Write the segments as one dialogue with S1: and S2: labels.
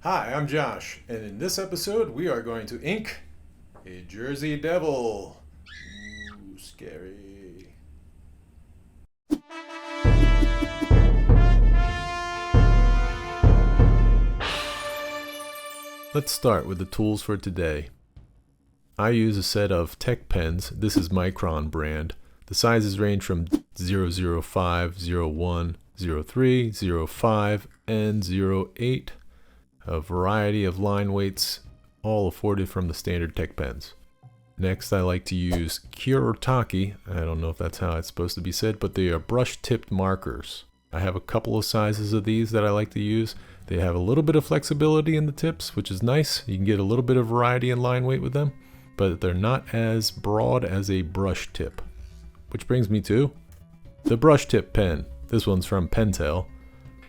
S1: Hi, I'm Josh, and in this episode we are going to ink a Jersey Devil. Ooh, scary. Let's start with the tools for today. I use a set of Tech pens. This is Micron brand. The sizes range from 005, 01, 03, 05, and 08. A variety of line weights, all afforded from the standard Tech pens. Next, I like to use Kurotake. I don't know if that's how it's supposed to be said, but they are brush-tipped markers. I have a couple of sizes of these that I like to use. They have a little bit of flexibility in the tips, which is nice. You can get a little bit of variety in line weight with them, but they're not as broad as a brush tip. Which brings me to the brush tip pen. This one's from Pentel.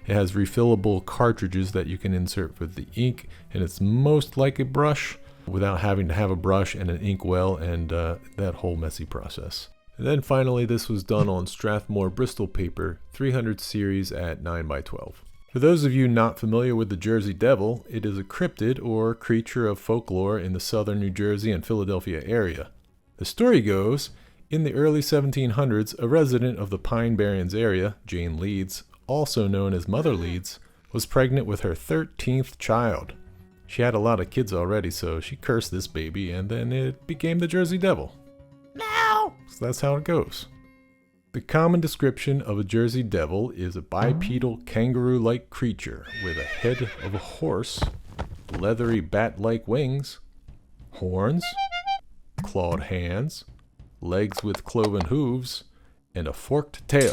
S1: It has refillable cartridges that you can insert with the ink, and it's most like a brush without having to have a brush and an ink well and that whole messy process. And then finally, this was done on Strathmore Bristol paper, 300 series at 9x12. For those of you not familiar with the Jersey Devil, it is a cryptid or creature of folklore in the southern New Jersey and Philadelphia area. The story goes, in the early 1700s, a resident of the Pine Barrens area, Jane Leeds, also known as Mother Leeds, was pregnant with her 13th child. She had a lot of kids already, so she cursed this baby, and then it became the Jersey Devil. No! So that's how it goes. The common description of a Jersey Devil is a bipedal kangaroo-like creature with a head of a horse, leathery bat-like wings, horns, clawed hands, legs with cloven hooves, and a forked tail.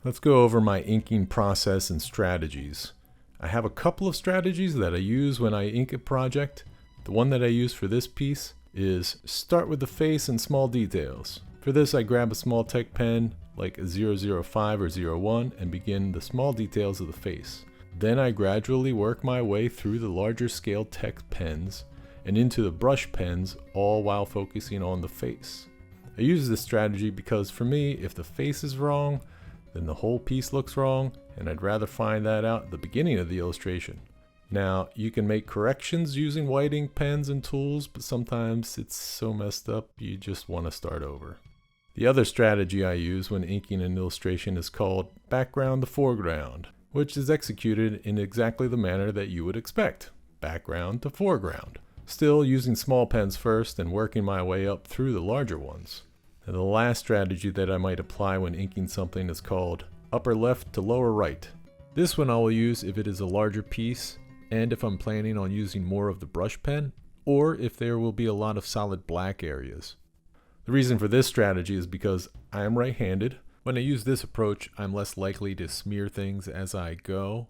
S1: Let's go over my inking process and strategies. I have a couple of strategies that I use when I ink a project. The one that I use for this piece is start with the face and small details. For this, I grab a small Tech pen like a 005 or 01 and begin the small details of the face. Then I gradually work my way through the larger scale Tech pens and into the brush pens, all while focusing on the face. I use this strategy because for me, if the face is wrong, then the whole piece looks wrong, and I'd rather find that out at the beginning of the illustration. Now, you can make corrections using white ink pens and tools, but sometimes it's so messed up you just want to start over. The other strategy I use when inking an illustration is called background to foreground, which is executed in exactly the manner that you would expect, background to foreground. Still using small pens first and working my way up through the larger ones. And the last strategy that I might apply when inking something is called upper left to lower right. This one I will use if it is a larger piece and if I'm planning on using more of the brush pen, or if there will be a lot of solid black areas. The reason for this strategy is because I am right-handed. When I use this approach, I'm less likely to smear things as I go.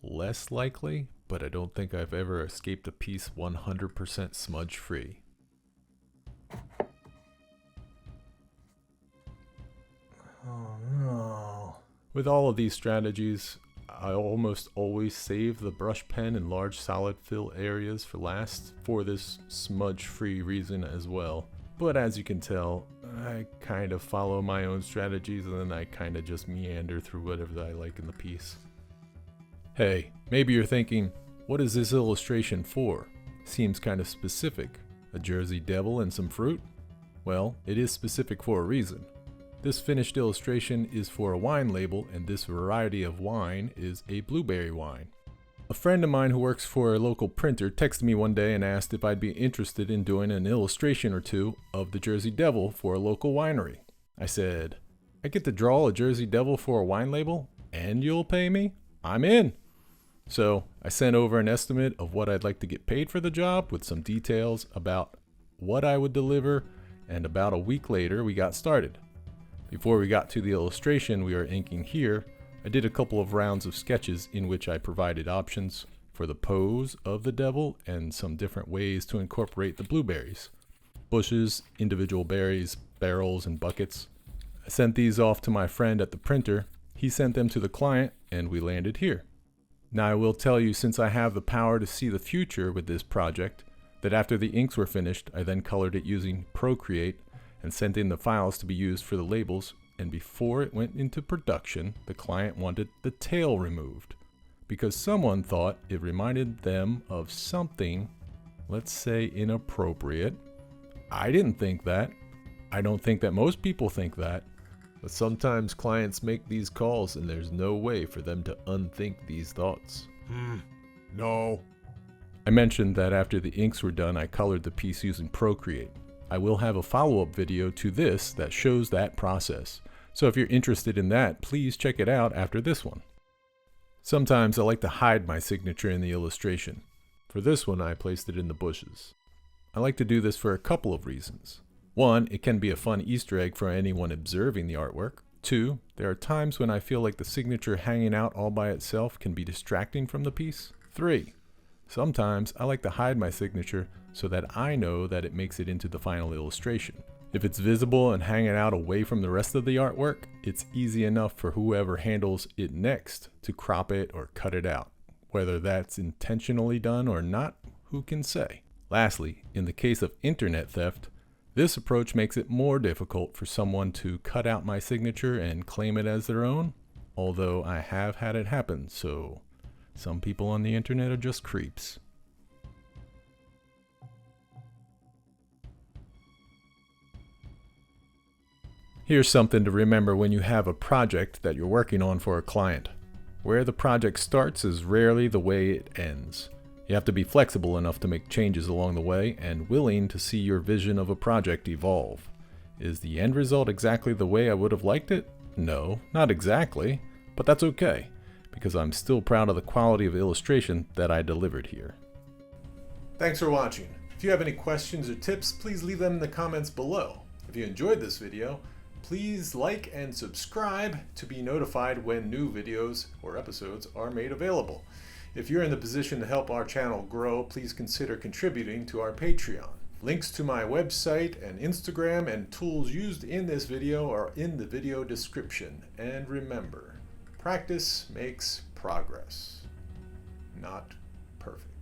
S1: Less likely, but I don't think I've ever escaped a piece 100% smudge-free. Oh no. With all of these strategies, I almost always save the brush pen in large solid fill areas for last for this smudge-free reason as well. But as you can tell, I kind of follow my own strategies and then I kind of just meander through whatever I like in the piece. Hey, maybe you're thinking, what is this illustration for? Seems kind of specific. A Jersey Devil and some fruit? Well, it is specific for a reason. This finished illustration is for a wine label, and this variety of wine is a blueberry wine. A friend of mine who works for a local printer texted me one day and asked if I'd be interested in doing an illustration or two of the Jersey Devil for a local winery. I said, I get to draw a Jersey Devil for a wine label, and you'll pay me? I'm in! So I sent over an estimate of what I'd like to get paid for the job with some details about what I would deliver, and about a week later we got started. Before we got to the illustration we are inking here, I did a couple of rounds of sketches in which I provided options for the pose of the devil and some different ways to incorporate the blueberries. Bushes, individual berries, barrels, and buckets. I sent these off to my friend at the printer. He sent them to the client, and we landed here. Now I will tell you, since I have the power to see the future with this project, that after the inks were finished, I then colored it using Procreate and sent in the files to be used for the labels and before it went into production, the client wanted the tail removed because someone thought it reminded them of something, let's say inappropriate. I didn't think that. I don't think that most people think that. But sometimes clients make these calls and there's no way for them to unthink these thoughts. No. I mentioned that after the inks were done, I colored the piece using Procreate. I will have a follow-up video to this that shows that process. So if you're interested in that, please check it out after this one. Sometimes I like to hide my signature in the illustration. For this one, I placed it in the bushes. I like to do this for a couple of reasons. One, it can be a fun Easter egg for anyone observing the artwork. Two, there are times when I feel like the signature hanging out all by itself can be distracting from the piece. Three, sometimes I like to hide my signature so that I know that it makes it into the final illustration. If it's visible and hanging out away from the rest of the artwork, it's easy enough for whoever handles it next to crop it or cut it out. Whether that's intentionally done or not, who can say? Lastly, in the case of internet theft, this approach makes it more difficult for someone to cut out my signature and claim it as their own, although I have had it happen, so some people on the internet are just creeps. Here's something to remember when you have a project that you're working on for a client. Where the project starts is rarely the way it ends. You have to be flexible enough to make changes along the way and willing to see your vision of a project evolve. Is the end result exactly the way I would have liked it? No, not exactly, but that's okay, because I'm still proud of the quality of illustration that I delivered here. Thanks for watching. If you have any questions or tips, please leave them in the comments below. If you enjoyed this video, please like and subscribe to be notified when new videos or episodes are made available. If you're in the position to help our channel grow, please consider contributing to our Patreon. Links to my website and Instagram and tools used in this video are in the video description. And remember, practice makes progress, not perfect.